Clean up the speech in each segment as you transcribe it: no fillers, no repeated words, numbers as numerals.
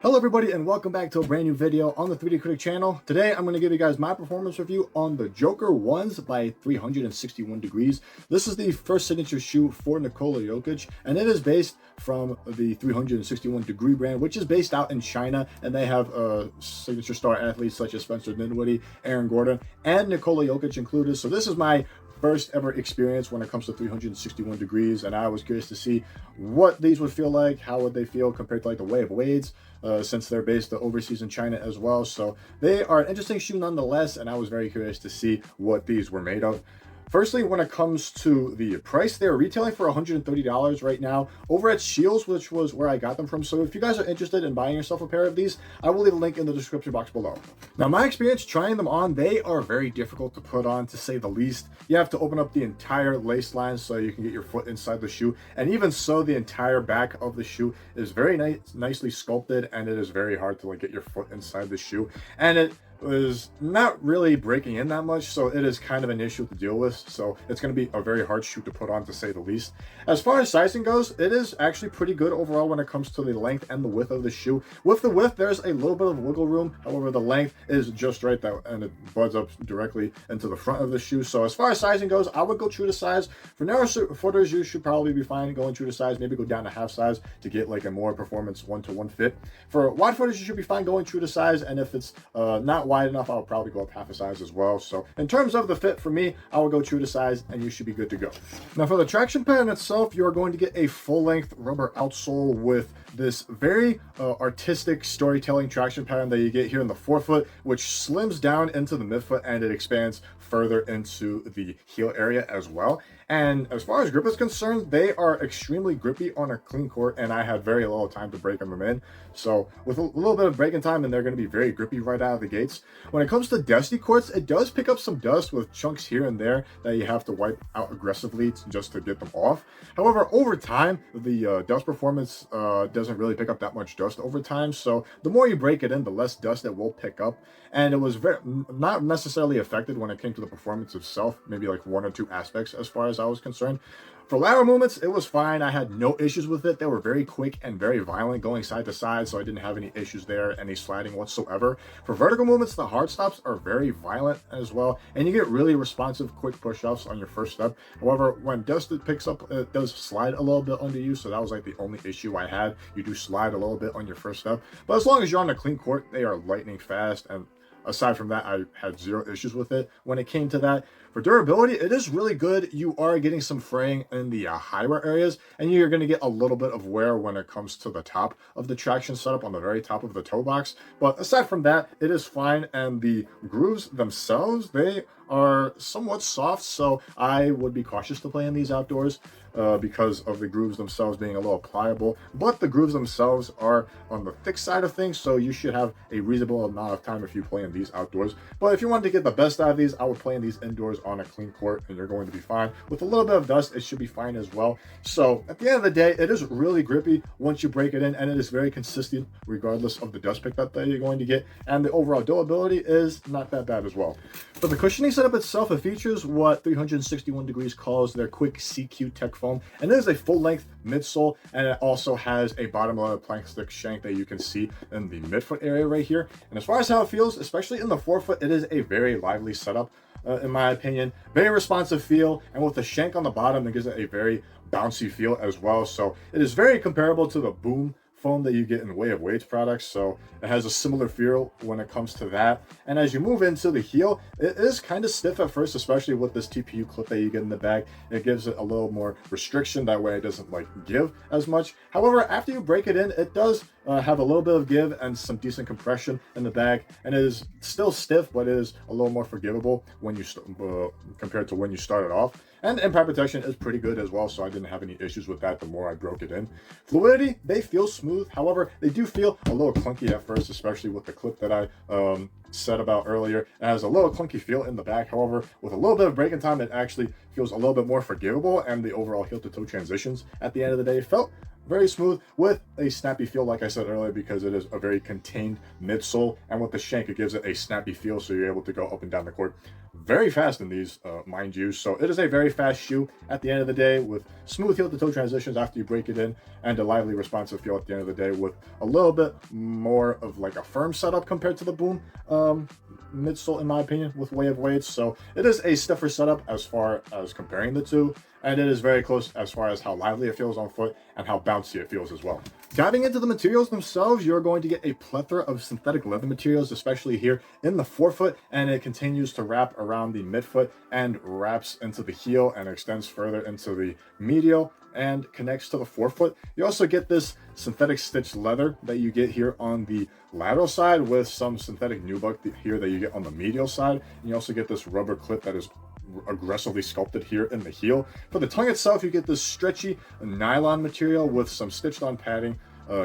Hello everybody and welcome back to a brand new video on the 3D Critic channel. Today I'm going to give you guys my performance review on the Joker 1s by 361 Degrees. This is the first signature shoe for Nikola Jokic, and it is based from the 361 Degree brand, which is based out in China, and they have signature star athletes such as Spencer Dinwiddie, Aaron Gordon, and Nikola Jokic included. So this is my first ever experience when it comes to 361 Degrees, and I was curious to see what these would feel like. How would they feel compared to like the Way of Wades, since they're based overseas in China as well. So they are an interesting shoe nonetheless, and I was very curious to see what these were made of. Firstly, when it comes to the price, they're retailing for $130 right now over at Shields, which was where I got them from. So if you guys are interested in buying yourself a pair of these, I will leave a link in the description box below. Now, my experience trying them on, they are very difficult to put on, to say the least. You have to open up the entire lace line so you can get your foot inside the shoe. And even so, the entire back of the shoe is very nicely sculpted, and it is very hard to get your foot inside the shoe. And it was not really breaking in that much, so it is kind of an issue to deal with. So it's going to be a very hard shoe to put on, to say the least. As far as sizing goes, it is actually pretty good overall when it comes to the length and the width of the shoe. With the width, there's a little bit of wiggle room. However, the length is just right, and it buds up directly into the front of the shoe. So as far as sizing goes, I would go true to size. For narrow footers, you should probably be fine going true to size. Maybe go down to half size to get like a more performance one-to-one fit. For wide footers, you should be fine going true to size. And if it's not wide enough, I'll probably go up half a size as well. So in terms of the fit for me, I will go true to size, and you should be good to go. Now for the traction pattern itself, you are going to get a full-length rubber outsole with this very artistic storytelling traction pattern that you get here in the forefoot, which slims down into the midfoot and it expands further into the heel area as well. And as far as grip is concerned, they are extremely grippy on a clean court, and I had very little time to break them in. So with a little bit of breaking time, and they're going to be very grippy right out of the gates. When it comes to dusty courts, it does pick up some dust with chunks here and there that you have to wipe out aggressively just to get them off. However, over time, the dust performance doesn't really pick up that much dust over time. So the more you break it in, the less dust it will pick up. And it was not necessarily affected when it came to the performance itself, maybe like one or two aspects as far as I was concerned. For lateral movements, it was fine. I had no issues with it. They were very quick and very violent going side to side, so I didn't have any issues there, any sliding whatsoever. For vertical movements, the hard stops are very violent as well, and you get really responsive, quick push-ups on your first step. However, when dust picks up, it does slide a little bit under you, so that was like the only issue I had. You do slide a little bit on your first step, but as long as you're on a clean court, they are lightning fast, and aside from that, I had zero issues with it when it came to that. For durability, it is really good. You are getting some fraying in the high wear areas, and you're going to get a little bit of wear when it comes to the top of the traction setup on the very top of the toe box. But aside from that, it is fine, and the grooves themselves, they are somewhat soft, so I would be cautious to play in these outdoors because of the grooves themselves being a little pliable. But the grooves themselves are on the thick side of things, so you should have a reasonable amount of time if you play in these outdoors. But if you want to get the best out of these, I would play in these indoors on a clean court, and you're going to be fine. With a little bit of dust, it should be fine as well. So at the end of the day, it is really grippy once you break it in, and it is very consistent regardless of the dust pickup that you're going to get, and the overall durability is not that bad as well. For the cushioning setup itself, it features what 361 Degrees calls their quick CQ Tech foam, and it is a full-length midsole, and it also has a bottom-loaded plastic shank that you can see in the midfoot area right here. And as far as how it feels, especially in the forefoot, it is a very lively setup. In my opinion, very responsive feel, and with the shank on the bottom, it gives it a very bouncy feel as well. So it is very comparable to the Boom foam that you get in Way of Wades products, so it has a similar feel when it comes to that. And as you move into the heel, it is kind of stiff at first, especially with this TPU clip that you get in the back. It gives it a little more restriction, that way it doesn't give as much. However, after you break it in, it does have a little bit of give and some decent compression in the back, and it is still stiff, but it is a little more forgivable when you compared to when you started off. And impact protection is pretty good as well, so I didn't have any issues with that the more I broke it in. Fluidity, they feel smooth. However, they do feel a little clunky at first, especially with the clip that I said about earlier. It has a little clunky feel in the back. However, with a little bit of breaking time, it actually feels a little bit more forgivable, and the overall heel to toe transitions at the end of the day felt very smooth with a snappy feel, like I said earlier, because it is a very contained midsole, and with the shank, it gives it a snappy feel, so you're able to go up and down the court very fast in these, mind you. So it is a very fast shoe at the end of the day, with smooth heel to toe transitions after you break it in, and a lively responsive feel at the end of the day, with a little bit more of like a firm setup compared to the Boom midsole, in my opinion, with Way of Weights. So it is a stiffer setup as far as comparing the two, and it is very close as far as how lively it feels on foot and how bouncy it feels as well. Diving into the materials themselves, you're going to get a plethora of synthetic leather materials, especially here in the forefoot, and it continues to wrap around the midfoot and wraps into the heel and extends further into the medial and connects to the forefoot. You also get this synthetic stitched leather that you get here on the lateral side, with some synthetic nubuck here that you get on the medial side. And you also get this rubber clip that is aggressively sculpted here in the heel. For the tongue itself, you get this stretchy nylon material with some stitched on padding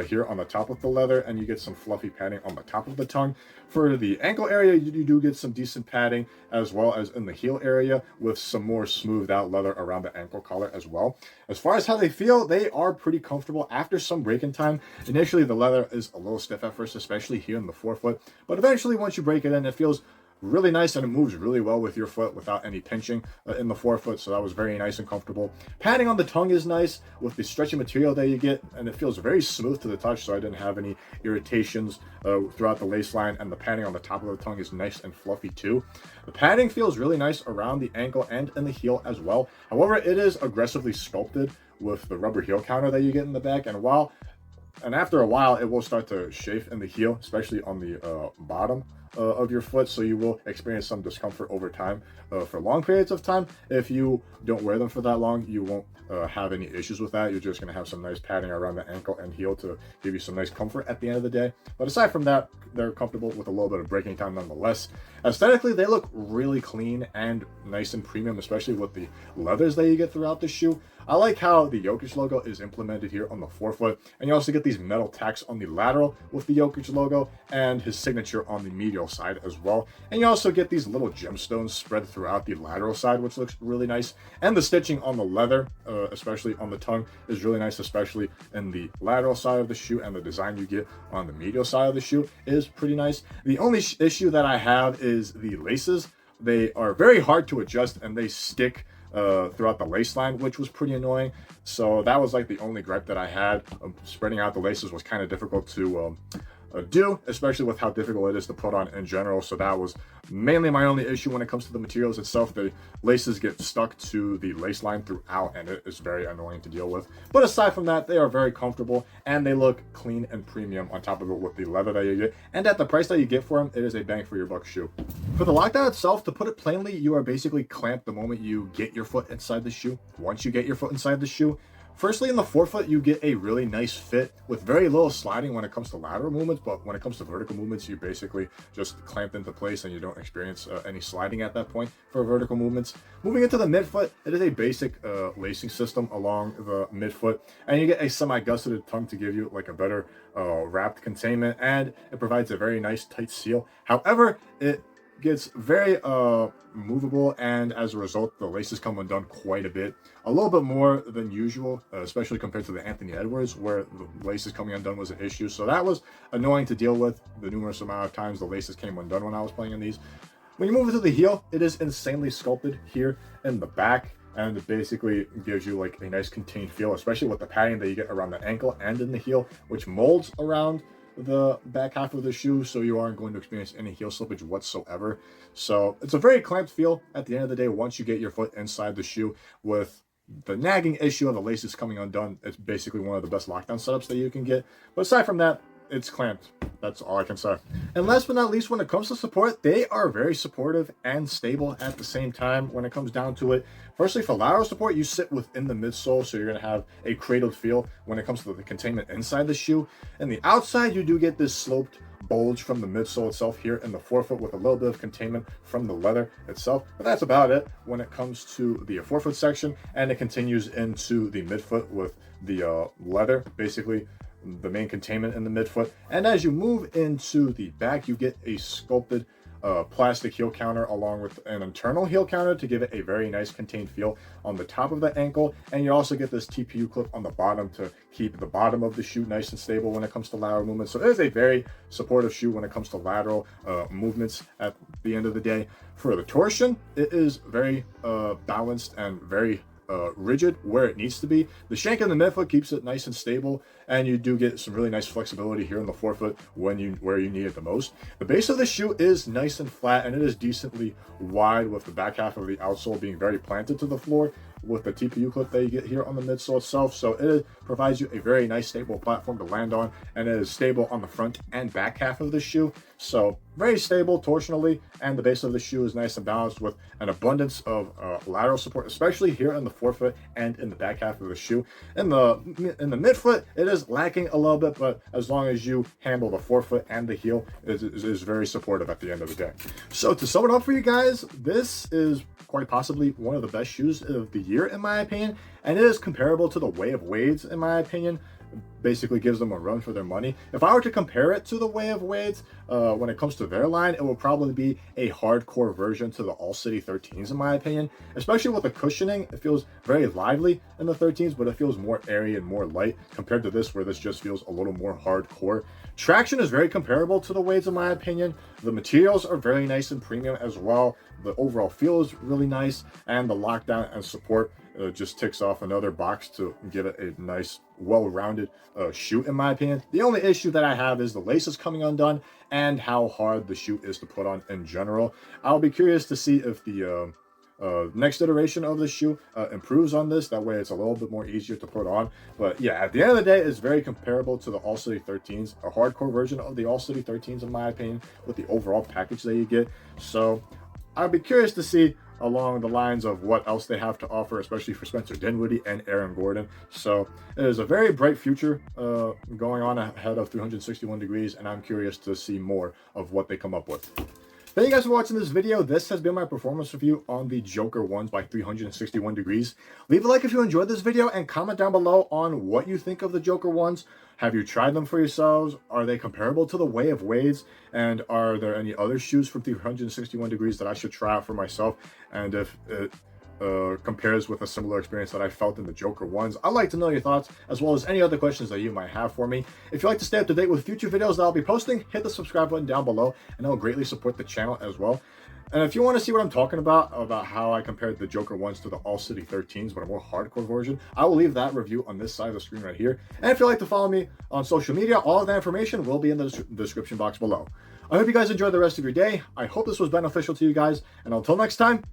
here on the top of the leather, and you get some fluffy padding on the top of the tongue. For the ankle area, you do get some decent padding, as well as in the heel area, with some more smoothed out leather around the ankle collar as well. As far as how they feel, they are pretty comfortable after some break-in time. Initially, the leather is a little stiff at first, especially here in the forefoot, but eventually once you break it in, it feels really nice, and it moves really well with your foot without any pinching in the forefoot. So that was very nice and comfortable. Padding on the tongue is nice with the stretchy material that you get, and it feels very smooth to the touch, so I didn't have any irritations throughout the lace line. And the padding on the top of the tongue is nice and fluffy too. The padding feels really nice around the ankle and in the heel as well. However, it is aggressively sculpted with the rubber heel counter that you get in the back, and after a while it will start to chafe in the heel, especially on the bottom of your foot, so you will experience some discomfort over time. For long periods of time, if you don't wear them for that long, you won't have any issues with that. You're just going to have some nice padding around the ankle and heel to give you some nice comfort at the end of the day. But aside from that, they're comfortable with a little bit of breaking time nonetheless. Aesthetically, they look really clean and nice and premium, especially with the leathers that you get throughout the shoe. I like how the Jokic logo is implemented here on the forefoot, and you also get these metal tacks on the lateral with the Jokic logo and his signature on the medial side as well. And you also get these little gemstones spread throughout the lateral side, which looks really nice. And the stitching on the leather, especially on the tongue, is really nice, especially in the lateral side of the shoe, and the design you get on the medial side of the shoe is pretty nice. The only issue that I have is the laces. They are very hard to adjust, and they stick throughout the lace line, which was pretty annoying. So that was like the only gripe that I had. Spreading out the laces was kind of difficult to do, especially with how difficult it is to put on in general. So that was mainly my only issue when it comes to the materials itself. The laces get stuck to the lace line throughout, and it is very annoying to deal with. But aside from that, they are very comfortable, and they look clean and premium on top of it with the leather that you get. And at the price that you get for them, it is a bang for your buck shoe. For the lockdown itself, to put it plainly, you are basically clamped the moment you get your foot inside the shoe. Once you get your foot inside the shoe, firstly, in the forefoot, you get a really nice fit with very little sliding when it comes to lateral movements, but when it comes to vertical movements, you basically just clamped into place, and you don't experience any sliding at that point for vertical movements. Moving into the midfoot, it is a basic lacing system along the midfoot, and you get a semi-gusseted tongue to give you like a better wrapped containment, and it provides a very nice tight seal. However, it gets very movable, and as a result, the laces come undone quite a bit, a little bit more than usual, especially compared to the Anthony Edwards, where the laces coming undone was an issue. So that was annoying to deal with, the numerous amount of times the laces came undone when I was playing in these. When you move into the heel, it is insanely sculpted here in the back, and it basically gives you like a nice contained feel, especially with the padding that you get around the ankle and in the heel, which molds around the back half of the shoe, so you aren't going to experience any heel slippage whatsoever. So it's a very clamped feel at the end of the day once you get your foot inside the shoe. With the nagging issue of the laces coming undone, it's basically one of the best lockdown setups that you can get. But aside from that, it's clamped. That's all I can say. And last but not least, when it comes to support, they are very supportive and stable at the same time when it comes down to it. Firstly, for lateral support, you sit within the midsole, so you're going to have a cradled feel when it comes to the containment inside the shoe. And the outside, you do get this sloped bulge from the midsole itself here in the forefoot, with a little bit of containment from the leather itself. But that's about it when it comes to the forefoot section, and it continues into the midfoot with the leather, basically the main containment in the midfoot. And as you move into the back, you get a sculpted plastic heel counter along with an internal heel counter to give it a very nice contained feel on the top of the ankle. And you also get this TPU clip on the bottom to keep the bottom of the shoe nice and stable when it comes to lateral movement. So it is a very supportive shoe when it comes to lateral movements at the end of the day. For the torsion, it is very balanced and very rigid where it needs to be. The shank in the midfoot keeps it nice and stable, and you do get some really nice flexibility here in the forefoot where you need it the most. The base of the shoe is nice and flat, and it is decently wide, with the back half of the outsole being very planted to the floor with the TPU clip that you get here on the midsole itself. So it provides you a very nice stable platform to land on, and it is stable on the front and back half of the shoe. So very stable torsionally, and the base of the shoe is nice and balanced with an abundance of lateral support, especially here in the forefoot and in the back half of the shoe. In the midfoot, it is lacking a little bit, but as long as you handle the forefoot and the heel, it is very supportive at the end of the day. So to sum it up for you guys, this is quite possibly one of the best shoes of the year in my opinion, and it is comparable to the Way of Wades in my opinion. Basically gives them a run for their money. If I were to compare it to the Way of Wades, when it comes to their line, it will probably be a hardcore version to the All City 13s in my opinion. Especially with the cushioning, it feels very lively in the 13s, but it feels more airy and more light compared to this, where this just feels a little more hardcore. Traction is very comparable to the Wades in my opinion. The materials are very nice and premium as well. The overall feel is really nice, and the lockdown and support just ticks off another box to give it a nice, well-rounded shoe in my opinion. The only issue that I have is the laces coming undone and how hard the shoe is to put on in general. I'll be curious to see if the next iteration of the shoe improves on this. That way it's a little bit more easier to put on. But yeah, at the end of the day, it's very comparable to the All City 13s, a hardcore version of the All City 13s in my opinion, with the overall package that you get. So I'd be curious to see along the lines of what else they have to offer, especially for Spencer Dinwiddie and Aaron Gordon. So it is a very bright future going on ahead of 361 degrees, and I'm curious to see more of what they come up with. Thank you guys for watching this video. This has been my performance review on the Joker 1s by 361 degrees. Leave a like if you enjoyed this video, and comment down below on what you think of the Joker 1s. Have you tried them for yourselves? Are they comparable to the Way of Wades? And are there any other shoes from 361 degrees that I should try out for myself? And if it compares with a similar experience that I felt in the Joker 1s. I'd like to know your thoughts, as well as any other questions that you might have for me. If you'd like to stay up to date with future videos that I'll be posting, hit the subscribe button down below, and it'll greatly support the channel as well. And if you want to see what I'm talking about how I compared the Joker 1s to the All City 13s, but a more hardcore version, I will leave that review on this side of the screen right here. And if you'd like to follow me on social media, all of that information will be in the description box below. I hope you guys enjoy the rest of your day. I hope this was beneficial to you guys, and until next time,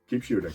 keep shooting.